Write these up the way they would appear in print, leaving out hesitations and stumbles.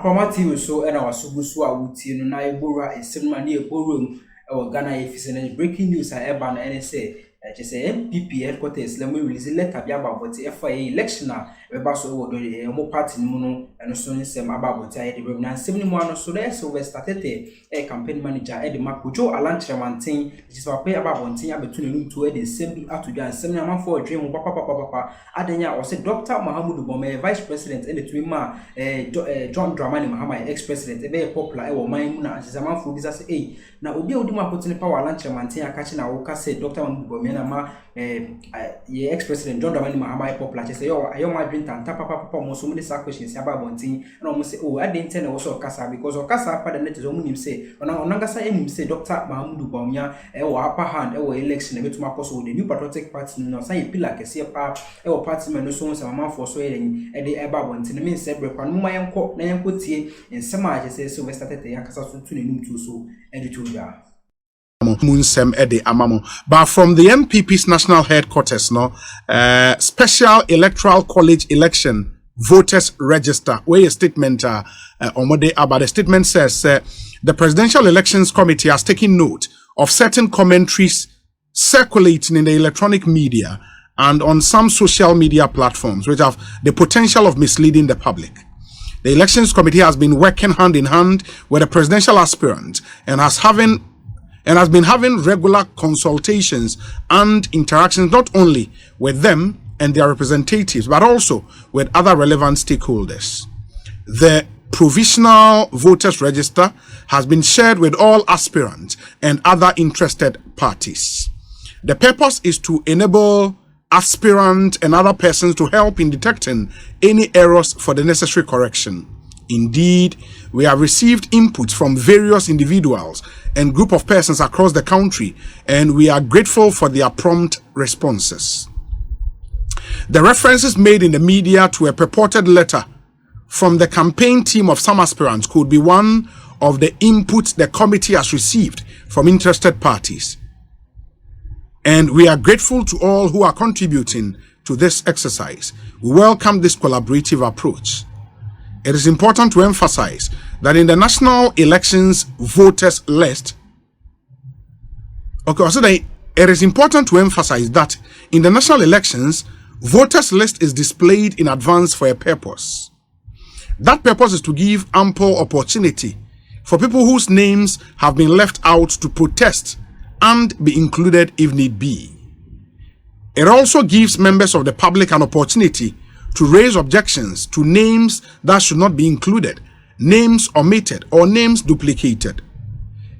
apamati so and our sugusu awuti no na ebora esemma ne eborum e Ghana efise breaking news a eba na ene say just say MPP headquarters let me release letter bi about FA election eba so wo do mo party mu no eno so nsem about aye de na nsem ni mu ano so na so we started a campaign manager e de makojo alanchremanten just pay about abetu ne ntu e de nsem bi atodwa nsem na manfo odwe mu papa adenya o say Dr. Bawumia vice president e de tumi ma John Dramani Mahama ex-president e be popular e wo man mu na asemanfo bi say na obi odi mu apotene power alanchremanten akache na wo ka say Dr. Bawumia na ma ye ex-president John Dramani Mahama popular say yo ma drink and papa mo so many questions about bontin and almost say oh I didn't tell also kasa because okasa pa the net is omunim say onangasa enim say Dr. Bawumia e wo upper hand e wo election e betuma koso the new patriotic party no say pillar kese pa e wo party man no so mama for so e de e ba bontin mean say brekwan mo mayenko na yenko tie nsema age say so we started the yakasa so to nenum to so e de to ya Munsem Ede Amamo. But from the MPP's national headquarters, special electoral college election voters register. Where a statement on what they about the statement says the Presidential Elections Committee has taken note of certain commentaries circulating in the electronic media and on some social media platforms which have the potential of misleading the public. The Elections Committee has been working hand in hand with the presidential aspirant and has been having regular consultations and interactions not only with them and their representatives, but also with other relevant stakeholders. The provisional voters register has been shared with all aspirants and other interested parties. The purpose is to enable aspirants and other persons to help in detecting any errors for the necessary correction. Indeed, we have received inputs from various individuals and group of persons across the country, and we are grateful for their prompt responses. The references made in the media to a purported letter from the campaign team of some aspirants could be one of the inputs the committee has received from interested parties. And we are grateful to all who are contributing to this exercise. We welcome this collaborative approach. It is important to emphasize that in the national elections voters list, it is important to emphasize that in the national elections, voters list is displayed in advance for a purpose. That purpose is to give ample opportunity for people whose names have been left out to protest and be included if need be. It also gives members of the public an opportunity to raise objections to names that should not be included, names omitted, or names duplicated.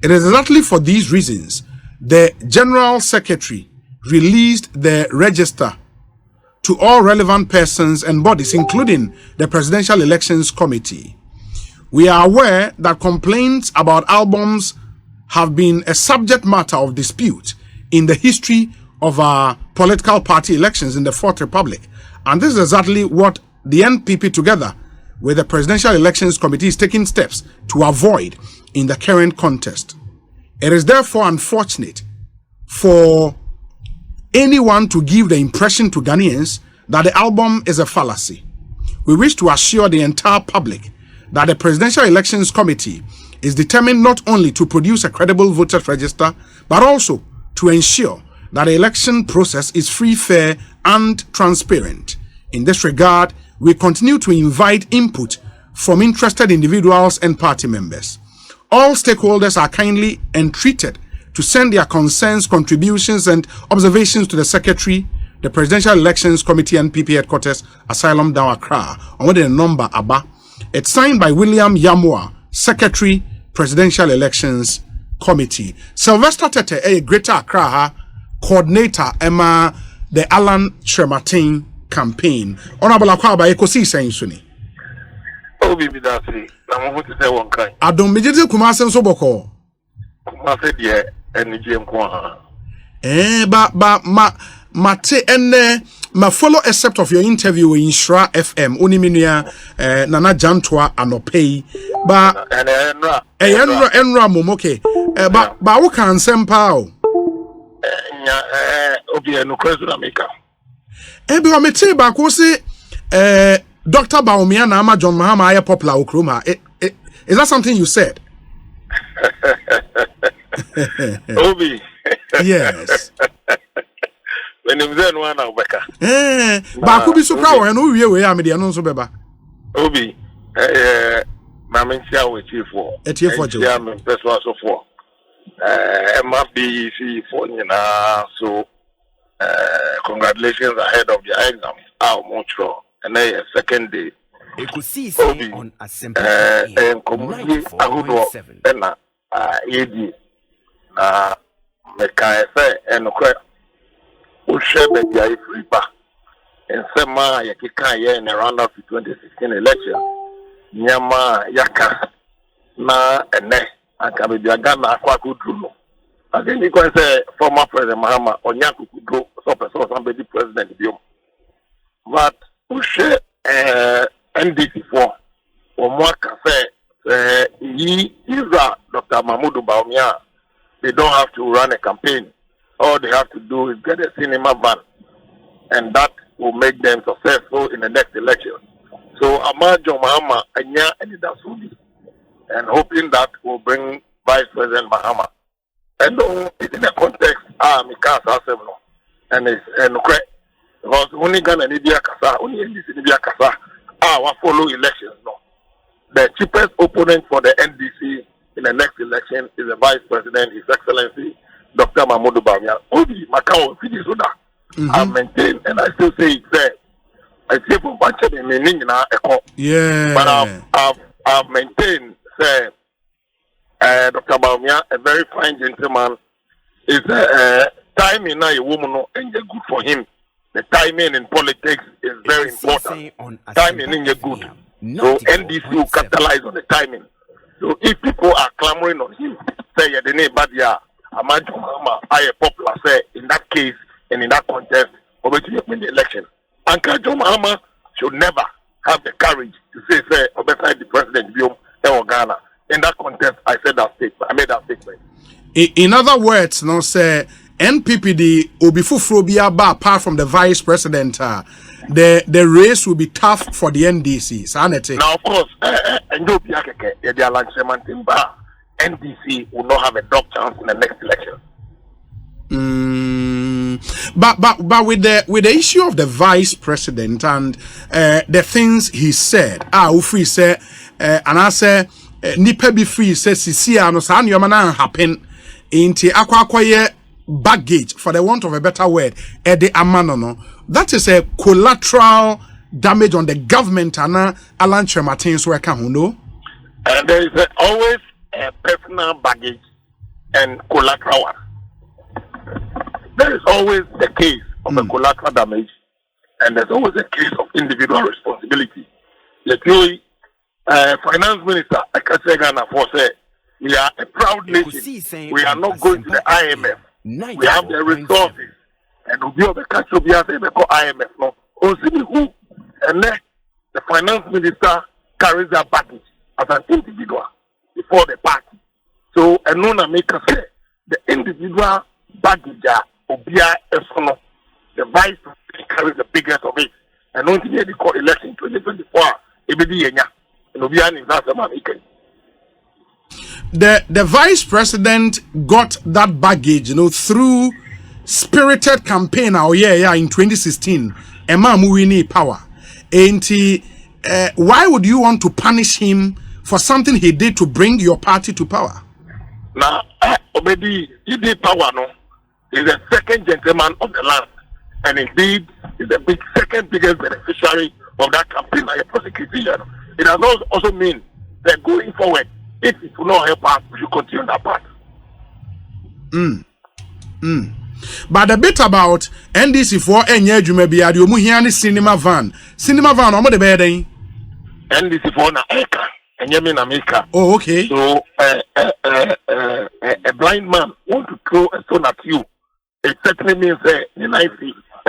It is exactly for these reasons the General Secretary released the register to all relevant persons and bodies, including the Presidential Elections Committee. We are aware that complaints about albums have been a subject matter of dispute in the history of our political party elections in the Fourth Republic. And this is exactly what the NPP, together with the Presidential Elections Committee, is taking steps to avoid in the current contest. It is therefore unfortunate for anyone to give the impression to Ghanaians that the album is a fallacy. We wish to assure the entire public that the Presidential Elections Committee is determined not only to produce a credible voters register, but also to ensure that the election process is free, fair, and transparent. In this regard, we continue to invite input from interested individuals and party members. All stakeholders are kindly entreated to send their concerns, contributions, and observations to the Secretary, the Presidential Elections Committee and NPP headquarters, Asylum Down Accra, on the number ABA. It's signed by William Yamua, Secretary, Presidential Elections Committee. Sylvester Tete, a Greater Accra coordinator, Emma, the Alan Trematin campaign. Honorable Akwaba, Ekosi Sensuni. Oh, baby, that's it. I'm going to say one kind. I don't immediately come out and so boko. I said, yeah, and the GM Kwan. Mate ene ma follow except of your interview in Shra FM oniminia nana jantwa anopei ba enra momoke ba wo kan sempa o obi eno kwezu na meka bi wa mete ba ko se Dr. Bawumia na ama John Mahama aye popular okrom ha Is that something you said? Obi. Yes. When you say one now, Becca. Ba could be so proud and we are media no so beba. Obi. Mama Chia with you for. At here for Joe. I'm best one so for. MBC for so congratulations ahead of your exams. Our Montreal. And then a second day. You could see on a simple and community ahudo na AD na meka efe enokwe o shebe dia ifripa ensema yakika ye in round of 2016 election nyama yaka na ene aka be biaga na akwa kudru no ade ni ko say former president Mahama onya kudru so person somebody president biom but o she NDC for Omwaka say Dr. Bawumia, they don't have to run a campaign. All they have to do is get a cinema van, and that will make them successful in the next election. So Amajo Mahama Anya and Dasudi, and hoping that will bring Vice President Mahama. And in the context, Mikasa Semno, and it's correct because only Ghana Nibia Kasa, only NDC Nibia Kasa. Our follow elections, no. The cheapest opponent for the NDC in the next election is the Vice President, His Excellency, Dr. Bawumia. Obi Macau, Fidisuda. I maintain, and I still say it's there. I say for bunch of meaning now, yeah. But I've maintained, say, Dr. Bawumia, a very fine gentleman, is timing now a woman, and good for him. The timing in politics is very important. Timing is good. So NDC will capitalize on the timing. So if people are clamoring on him, say the name Badia, Amaju Mahama, I a popular say in that case and in that contest, over to win the election. And Kajo Mahama should never have the courage to say beside the president Biom Ghana. In that contest, I said that statement. I made that statement. In other words, no say NPPD will be apart from the vice president. The race will be tough for the NDC. Now, of course, NDC will not have a dog chance in the next election. But with the issue of the vice president and the things he said, free say, and I say, nipa be free say sisi no sa nneoma na happen inti akwa baggage, for the want of a better word, no. That is a collateral damage on the government and Alan Martin's work. No? And there is always a personal baggage and collateral. There is always the case of a collateral damage, and there's always a case of individual responsibility. The finance minister, I can say Ghana for say, we are a proud nation. We are not going to the IMF. We have the resources, and we'll be able to catch up here. Say IMF no. Who and then the finance minister carries that baggage as an individual before the party. So and no make us say the individual baggage obia esono. The vice president carries the biggest of it. And only the call election 2024. The vice president got that baggage, through spirited campaign in 2016. Emma Muwini power. And why would you want to punish him for something he did to bring your party to power? Now, Obedi, he did power, no? He's the second gentleman of the land. And indeed, he's the second biggest beneficiary of that campaign by a prosecution. It does also mean that going forward, if it will not help us, we should continue that path. But a bit about NDC for any Jumebia, you Muhiani cinema van. Cinema van, I'm the bedding. NDC for na Eka, and Yemen America. Oh, okay. So, a blind man want to throw a stone at you. It certainly means a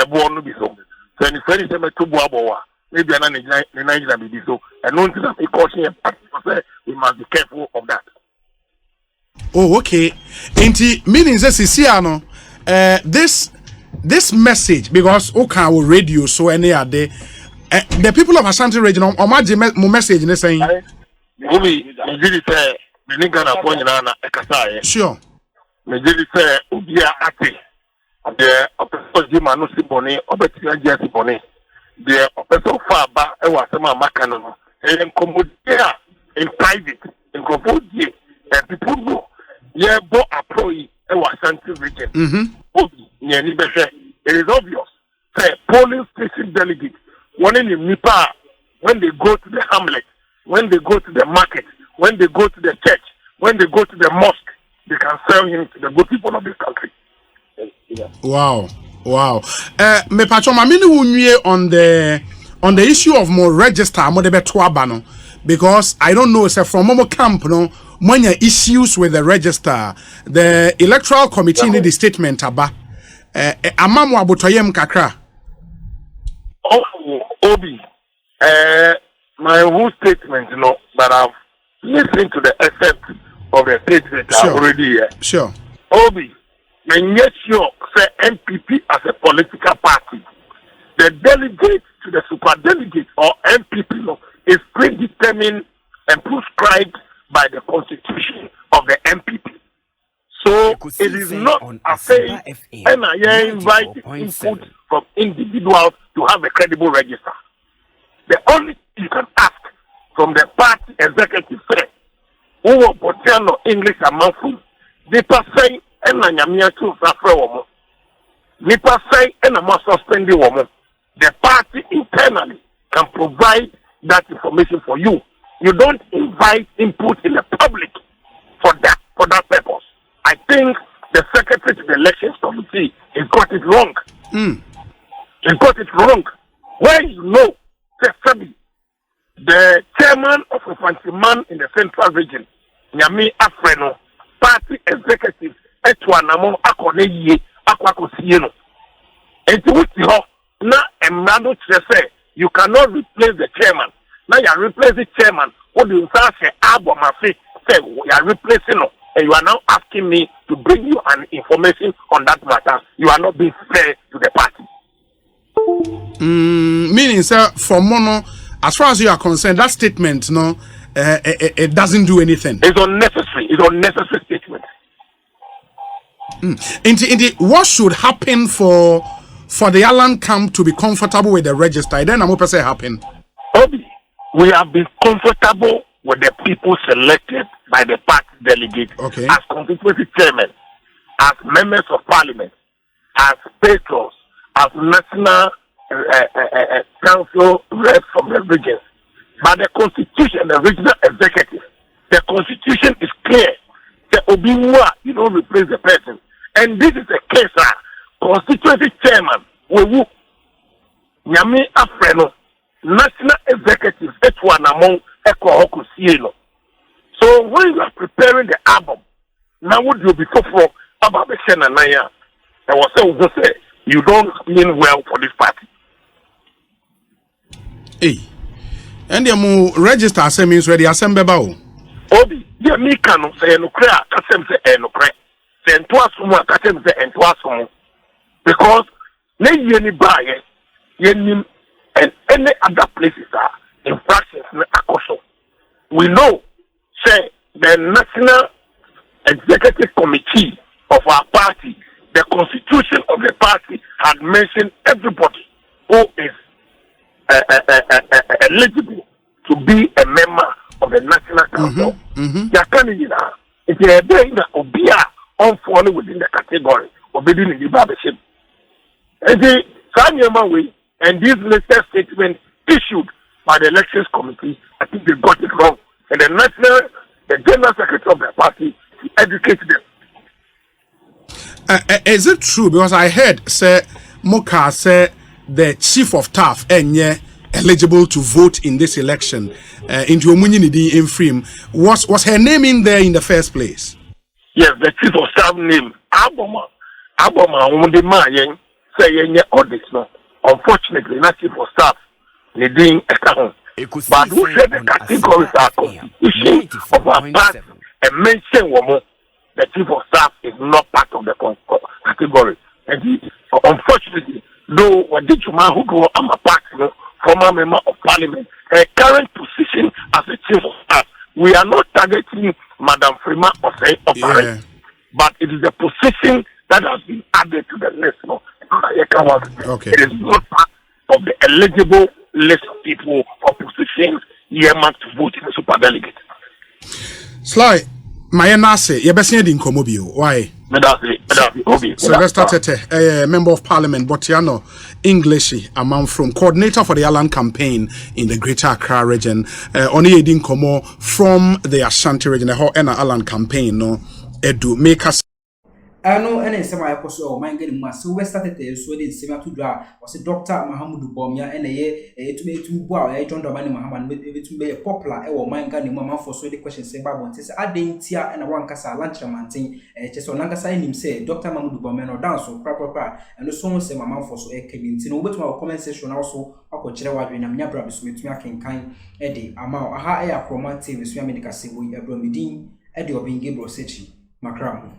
born to be so. So, it's very similar to Boaboa. Maybe an Nigeria be so. And no one is caution we must be careful of that. Oh, okay. Inti meaning Siciano, this message, because Oka radio so any other the people of Ashanti region or my message in saying Obi, did say the Ghana point na ekasa. Sure. Me did say ubia ate. The opposition manu siboni, obetia jesi boni. The opposition faba e wasema makano no. E nkomodia in private, in Kofodia, and people know. Yeah, bo aproi e wasanti region. It is obvious. Say polling station delegates, one in Nipa, when they go to the hamlet, when they go to the market, when they go to the church, when they go to the mosque, they can sell him to the good people of this country. Wow. Me pacho mamini unye on the issue of more register mo debe tuabano, because I don't know say from Momo camp no when your issues with the register, the electoral committee need the statement aba amamu abotoyem kakra. Oh, Obi, my whole statement, that I've listened to the effect of the statement already here. Sure. Obi, and yet sure, say MPP as a political party, the delegate to the super delegate or MPP is predetermined and prescribed by the constitution of the MPP. So it is not a thing, and I invite input from individuals to have a credible register. The only thing you can ask from the party executive say, who will potential English among food, they pass saying, and I am here to suffer woman. They pass saying, and I must suspend the woman. The party internally can provide that information for you. You don't invite input in the public for that purpose. I think the secretary to the elections committee has got it wrong. He got it wrong. When you know, the chairman of Infantiman in the central region, Nyami Afreno, party executive, Etwanamo Akoneye, Akwakosieno. And to which now Emrano say you cannot replace the chairman. Now you replace the chairman. What do you say? Abomafi say you are replacing him. And you are now asking me to bring you an information on that matter. You are not being fair to the party. Meaning, sir, for Mono, as far as you are concerned, that statement, it doesn't do anything. It's unnecessary. It's an unnecessary statement. Indeed, what should happen for the Alan camp to be comfortable with the register? Then I'm going to say happen. Obi, we have been comfortable with the people selected by the party delegates as constituency chairman, as members of parliament, as patrons, as national council reps from the regions. But the constitution, the regional executive, the constitution is clear. The Obiwa, you don't replace the person. And this is a case, constituency chairman, Wewu, Nyami Afreno, national executive, Etwanamo, Eko Hokusieno. So when you are preparing the album, now would you be for about the Shenanaya? I was saying, you don't mean well for this party. Hey, and you register as means ready assemble bao. Obi, the Mikano say no crea, Kassem say no crea. Say and twas Kassem say and twas because ne yeni buy yenim and any other places are infractions na akoso. We know, say, the National Executive Committee of our party, the constitution of the party had mentioned everybody who is eligible to be a member of the National Council. If you are doing that, Obia unfalling within the category of being in the barbership. And this latest statement issued by the elections committee, I think they got it wrong. And the general secretary of the party educated them. Is it true? Because I heard say Moka say the chief of staff eligible to vote in this election into Omunyinidi in Frame. Was her name in there in the first place? Yes, the chief of staff name Aboma Umudema say audit no. Unfortunately, not chief of staff they doing account. But who said the categories are constitution of our party and mention woman, the chief of staff is not part of the category. And unfortunately, though what did you man who go I'm a party, former member of parliament, her current position as a chief of staff we are not targeting Madam Freeman or saying but it is a position that has been added to the list. No, okay. It is not part of the eligible list of people or positions earmarked to vote in the super delegate. Sly, my nase, yebesi di nkomobio. Why? Sylvester Tete, member of parliament, Botiano, English, among from coordinator for the Alan campaign in the Greater Accra region. Oni Edin Komo from the Ashanti region, the whole Alan campaign, no, Edu, make us. No, and some I also mind getting my so we started so the same to draw was a Dr. Bawumia and a to be too well, a John Domani Mahama, to be a popular or mind getting mamma for so the question say about this. I didn't tear and a one cassa lunch manting, just on Nagasa him say Dr. Bawumia or dance or proper and the song say mamma for so a cabin. No, but my comment section also, I could share what we am Yabrabs with me kind Eddie, Amau, a higher chromatic with Yamika Sibu, a bromidine, Eddie or being Gabriel Sechi, Macram.